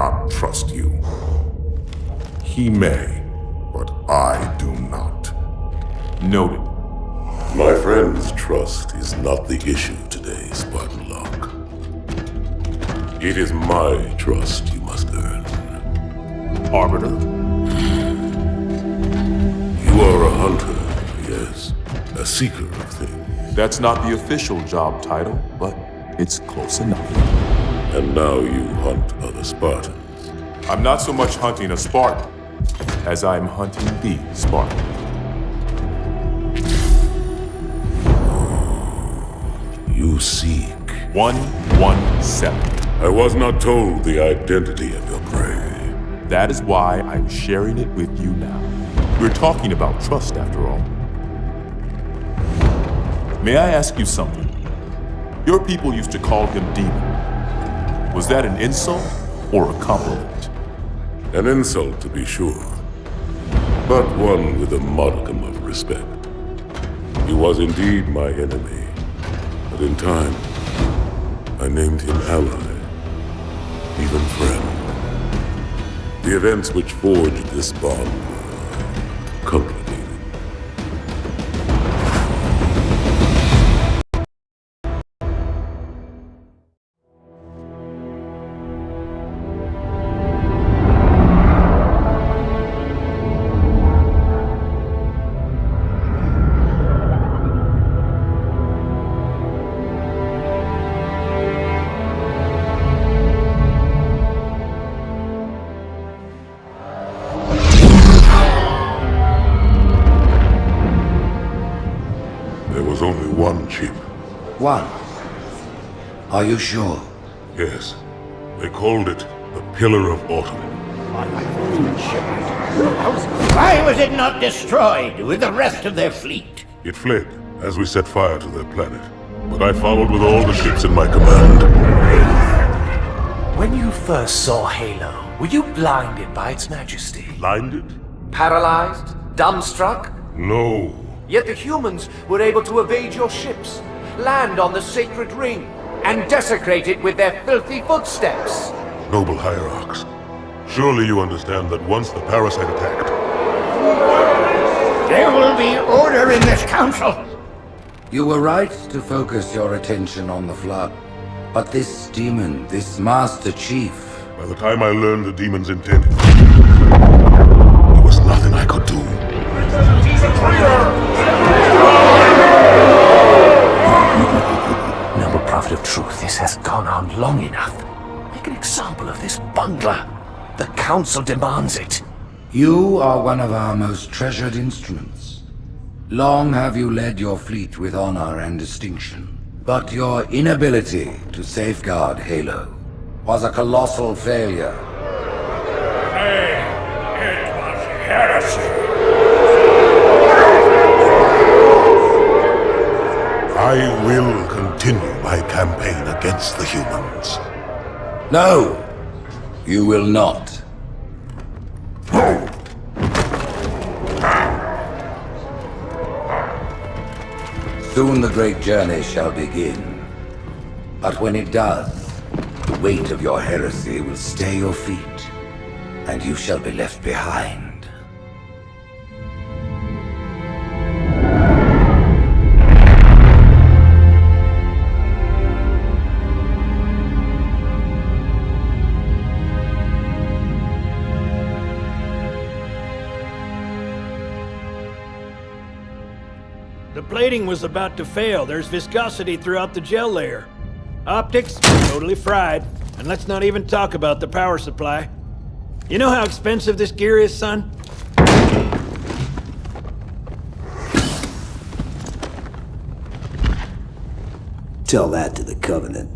not trust you. He may, but I do not. Noted. My friend's trust is not the issue today, Spartan Locke. It is my trust you must earn. Arbiter? You are a hunter, yes. A seeker of things. That's not the official job title, but it's close enough. And now you hunt other Spartans. I'm not so much hunting a Spartan as I'm hunting the Spartan. You seek. 117. I was not told the identity of your prey. That is why I'm sharing it with you now. We're talking about trust, after all. May I ask you something? Your people used to call him Demon. Was that an insult or a compliment? An insult, to be sure, but one with a modicum of respect. He was indeed my enemy, but in time, I named him ally, even friend. The events which forged this bond were complicated. There was only one chip. One? Are you sure? Yes. They called it the Pillar of Autumn. Why was it not destroyed with the rest of their fleet? It fled as we set fire to their planet. But I followed with all the ships in my command. When you first saw Halo, were you blinded by its majesty? Blinded? Paralyzed? Dumbstruck? No. Yet the humans were able to evade your ships, land on the sacred ring, and desecrate it with their filthy footsteps. Noble hierarchs, surely you understand that once the parasite attacked... There will be order in this council. You were right to focus your attention on the Flood. But this demon, this Master Chief... By the time I learned the demon's intent, there was nothing I could do. Noble Prophet of Truth, this has gone on long enough. Make an example of this bungler. The Council demands it. You are one of our most treasured instruments. Long have you led your fleet with honor and distinction. But your inability to safeguard Halo was a colossal failure. It was heresy. I will continue my campaign against the humans. No, you will not. Soon the great journey shall begin. But when it does, the weight of your heresy will stay your feet, and you shall be left behind. The plating was about to fail. There's viscosity throughout the gel layer. Optics, totally fried. And let's not even talk about the power supply. You know how expensive this gear is, son? Tell that to the Covenant.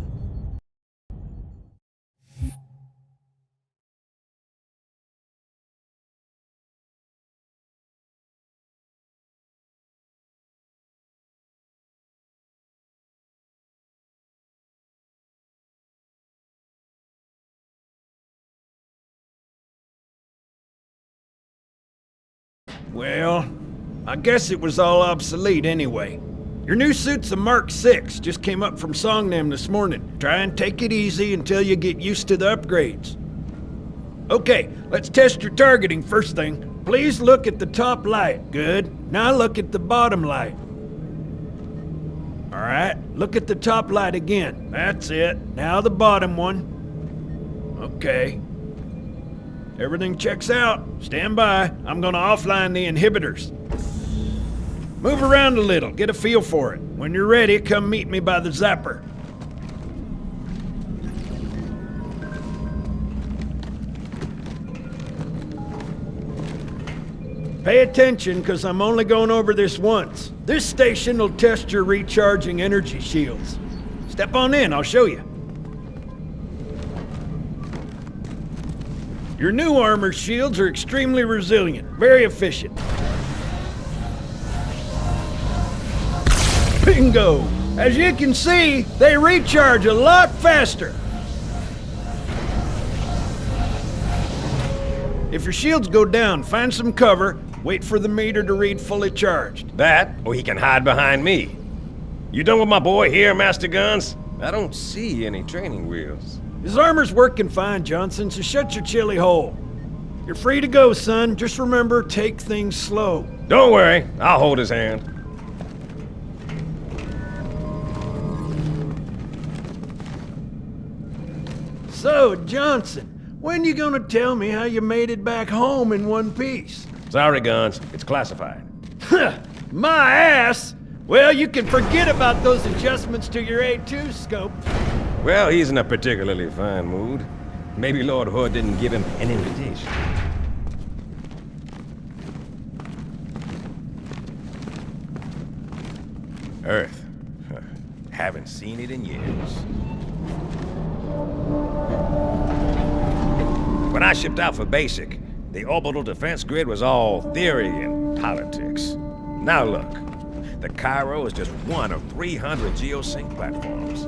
Well, I guess it was all obsolete anyway. Your new suit's a Mark 6, just came up from Songnam this morning. Try and take it easy until you get used to the upgrades. Okay, let's test your targeting first thing. Please look at the top light. Good. Now look at the bottom light. All right, look at the top light again. That's it. Now the bottom one. Okay. Everything checks out. Stand by. I'm gonna offline the inhibitors. Move around a little, get a feel for it. When you're ready, come meet me by the zapper. Pay attention, because I'm only going over this once. This station will test your recharging energy shields. Step on in, I'll show you. Your new armor shields are extremely resilient, very efficient. Bingo! As you can see, they recharge a lot faster. If your shields go down, find some cover, wait for the meter to read fully charged. That, or he can hide behind me. You done with my boy here, Master Guns? I don't see any training wheels. His armor's working fine, Johnson, so shut your chilly hole. You're free to go, son. Just remember, take things slow. Don't worry, I'll hold his hand. So, Johnson, when you gonna tell me how you made it back home in one piece? Sorry, Guns, it's classified. My ass! Well, you can forget about those adjustments to your A2 scope. Well, he's in a particularly fine mood. Maybe Lord Hood didn't give him an invitation. Earth. Haven't seen it in years. When I shipped out for basic, the orbital defense grid was all theory and politics. Now look, the Cairo is just one of 300 geosync platforms.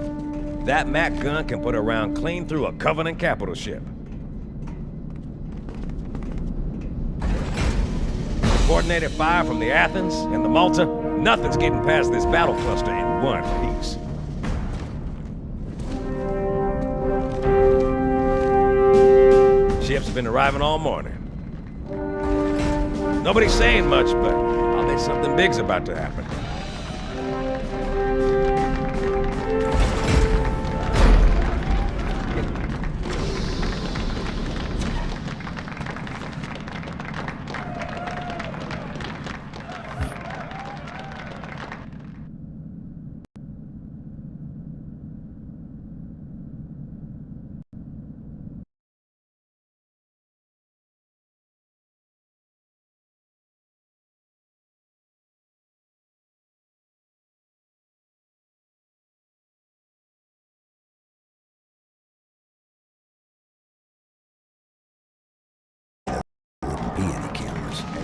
That Mac gun can put a round clean through a Covenant capital ship. Coordinated fire from the Athens and the Malta, nothing's getting past this battle cluster in one piece. Ships have been arriving all morning. Nobody's saying much, but I'll bet something big's about to happen.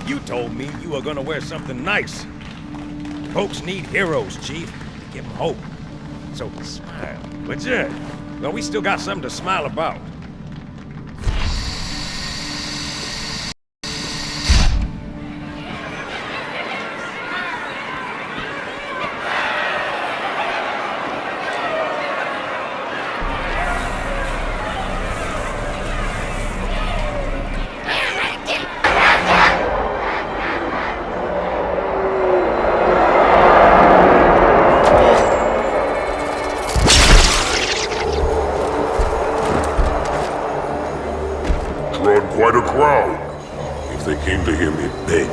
You told me you were gonna wear something nice. Folks need heroes, Chief. Give them hope. So smile, would you? Well, we still got something to smile about. Quite a crowd. If they came to hear me beg,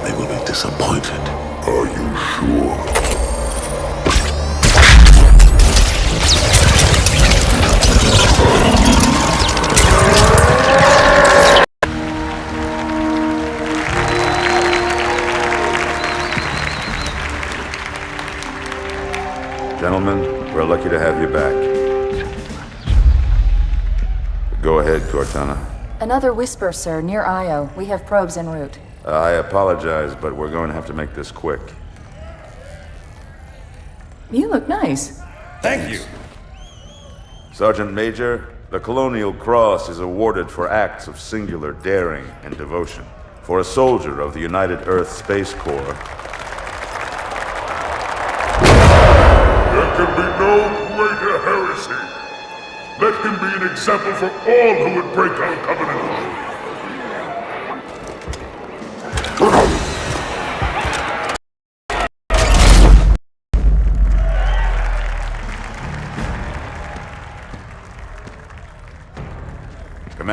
they will be disappointed. Are you sure? Gentlemen, we're lucky to have you back. Go ahead, Cortana. Another whisper, sir, near Io. We have probes en route. I apologize, but we're going to have to make this quick. You look nice. Thank you. Sergeant Major, the Colonial Cross is awarded for acts of singular daring and devotion. For a soldier of the United Earth Space Corps. There can be no greater heresy. Let him be an example for all who would break our covenant.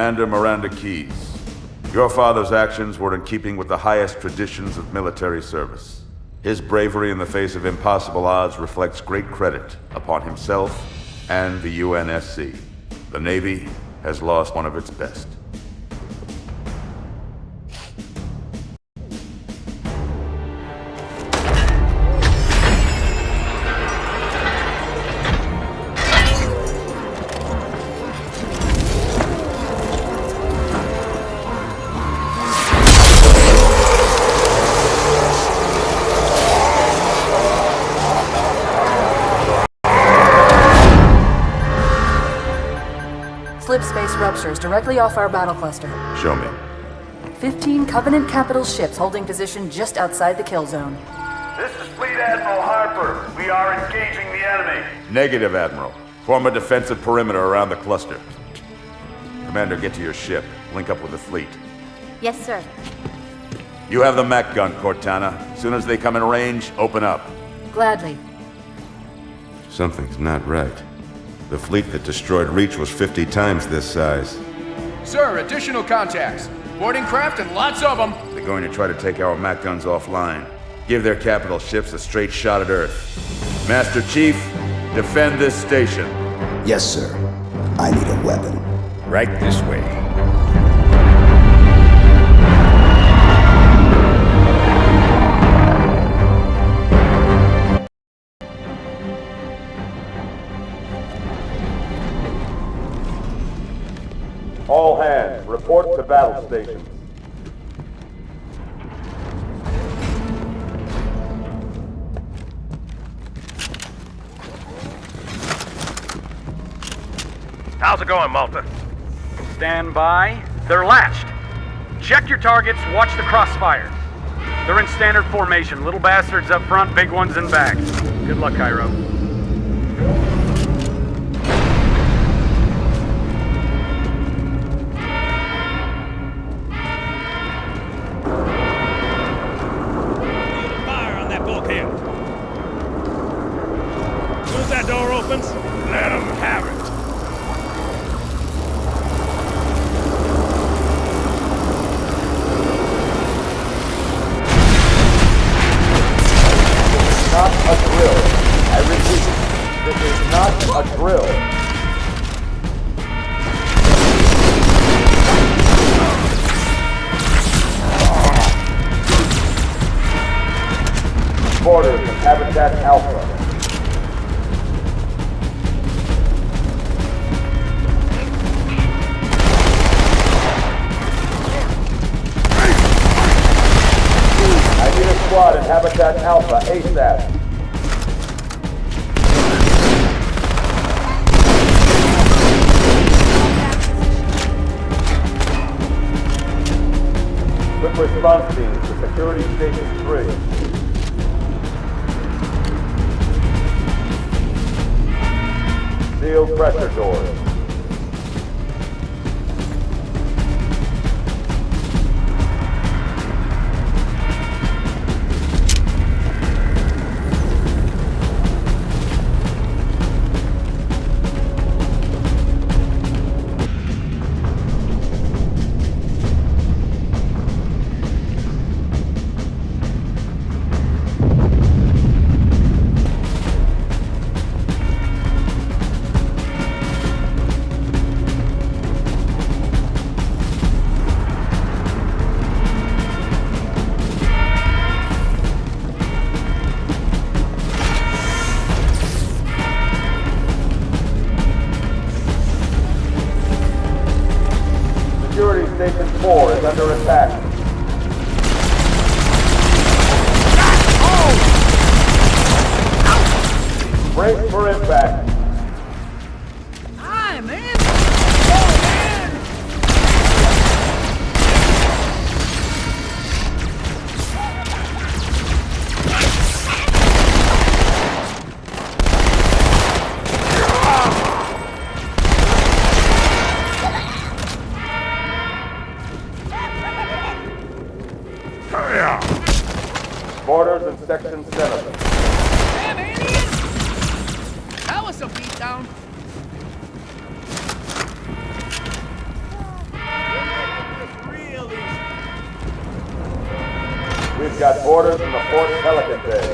Commander Miranda Keyes. Your father's actions were in keeping with the highest traditions of military service. His bravery in the face of impossible odds reflects great credit upon himself and the UNSC. The Navy has lost one of its best. Slip space ruptures directly off our battle cluster. Show me. 15 Covenant capital ships holding position just outside the kill zone. This is Fleet Admiral Harper. We are engaging the enemy. Negative, Admiral. Form a defensive perimeter around the cluster. Commander, get to your ship. Link up with the fleet. Yes, sir. You have the Mac gun, Cortana. As soon as they come in range, open up. Gladly. Something's not right. The fleet that destroyed Reach was 50 times this size. Sir, additional contacts. Boarding craft and lots of them. They're going to try to take our Mac guns offline. Give their capital ships a straight shot at Earth. Master Chief, defend this station. Yes, sir. I need a weapon. Right this way. All hands, report to battle stations. How's it going, Malta? Stand by. They're latched. Check your targets, watch the crossfire. They're in standard formation. Little bastards up front, big ones in back. Good luck, Cairo. Fire on that bulkhead. As soon as that door opens, let them have it. Not a drill. I repeat, this is not a drill. Orders from Habitat Alpha. I need a squad in Habitat Alpha ASAP. Quick response team to Security Station 3. Seal pressure doors. Station 4 is under attack. Brace for impact. I'm in! Mortars in Section 7. Damn aliens! That was a beatdown. We've got orders from the Fort Pelican Bay.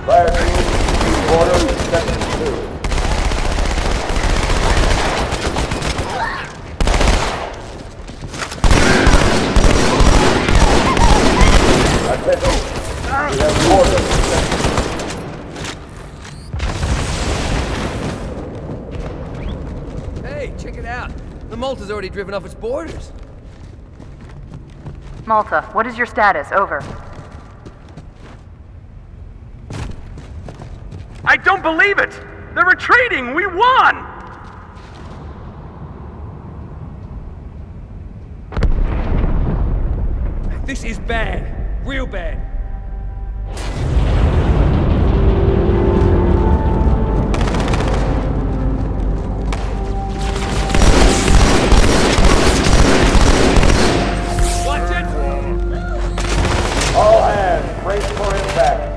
Fire team, orders in Section 2. Attention, we have orders in Section 2. Hey, check it out. The Malta's already driven off its boarders. Malta, what is your status? Over. I don't believe it! They're retreating! We won! This is bad. Real bad. Watch it! All hands, brace for impact.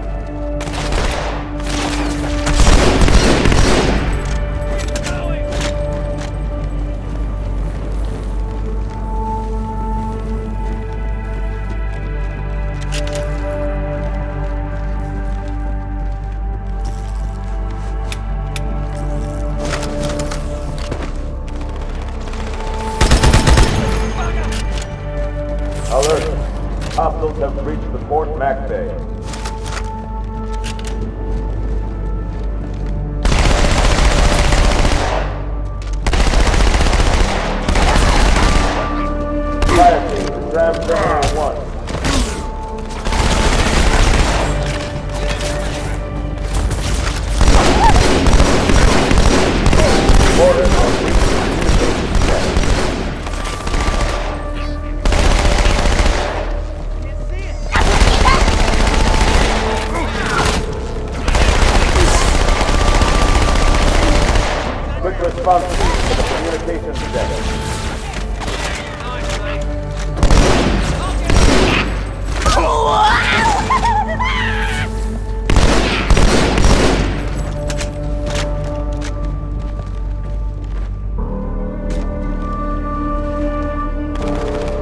Alert! Hostiles have reached the Fort Mac Bay. Fire team to Tram Terminal 1. Orders on reach communications check. Quick response team to the communications deck.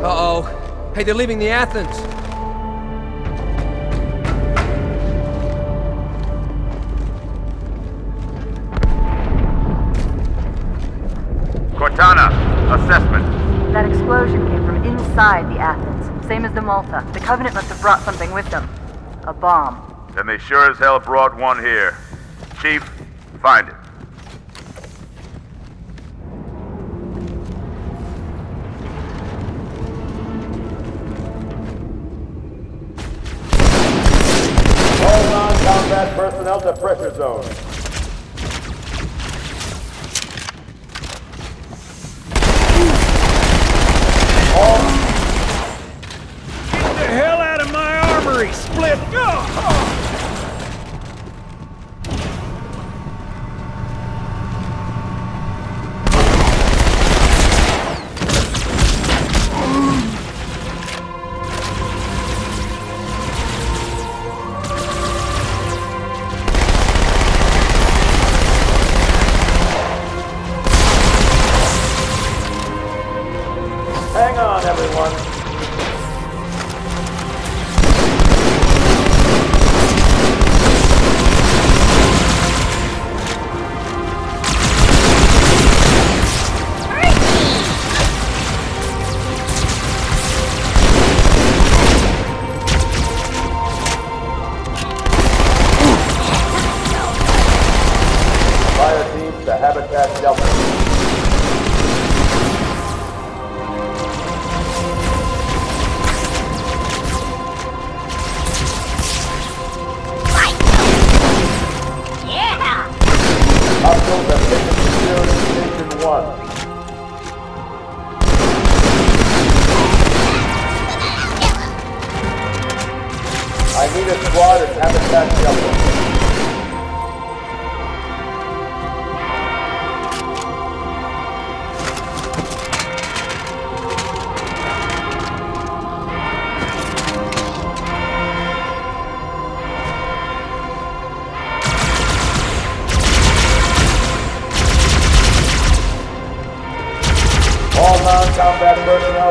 Uh-oh. Hey, they're leaving the Athens. Cortana, assessment. That explosion came from inside the Athens, same as the Malta. The Covenant must have brought something with them. A bomb. Then they sure as hell brought one here. Chief, find it. All non-combat personnel to pressure zone. Get the hell out of my armory, Split! Hang on, everyone. Fire teams to Habitat Delta. Hostiles have taken security station 1. I need a squad at Habitat Delta.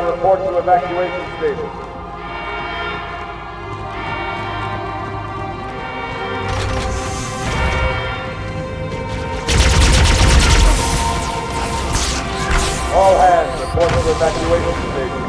report to evacuation station. All hands report to evacuation station.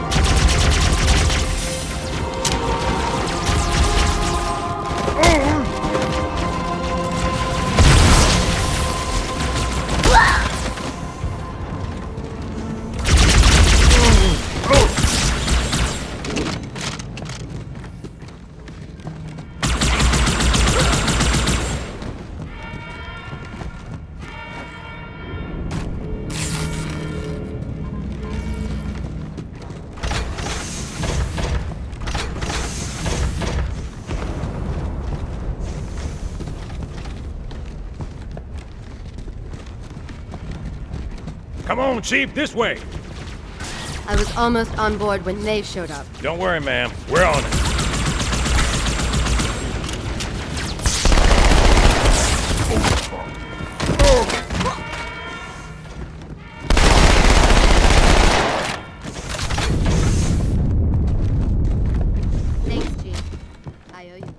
Come on, Chief, this way. I was almost on board when they showed up. Don't worry, ma'am. We're on it. Thanks, Chief. I owe you one.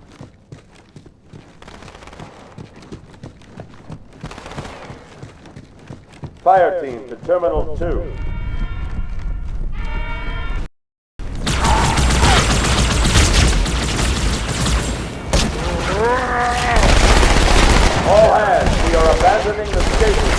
Fire team to Terminal 2. All hands, we are abandoning the station.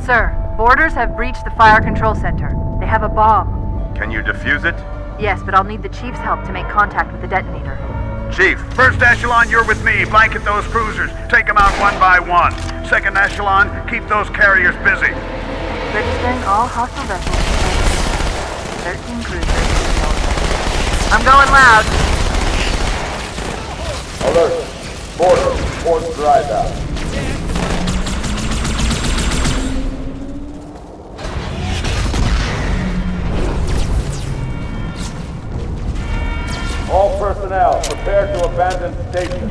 Sir, boarders have breached the fire control center. They have a bomb. Can you defuse it? Yes, but I'll need the Chief's help to make contact with the detonator. Chief, first echelon, you're with me. Blanket those cruisers. Take them out one by one. Second echelon, keep those carriers busy. Registering all hostile vessels. 13 cruisers. I'm going loud. Alert. Border. Port dry down. All personnel, prepare to abandon station.